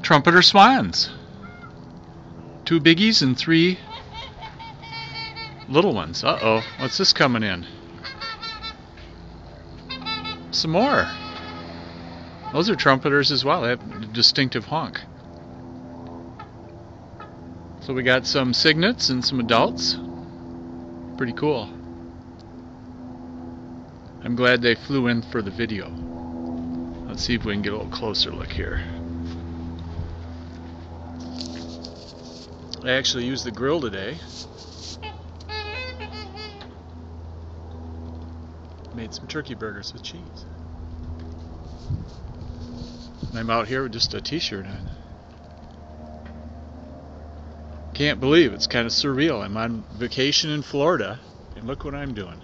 Trumpeter swans. 2 biggies and 3 little ones. Uh-oh, what's this coming in? Some more. Those are trumpeters as well. They have a distinctive honk. So we got some cygnets and some adults. Pretty cool. I'm glad they flew in for the video. Let's see if we can get a little closer look here. I actually used the grill today. Made some turkey burgers with cheese. And I'm out here with just a t-shirt on. Can't believe it's kind of surreal. I'm on vacation in Florida and look what I'm doing.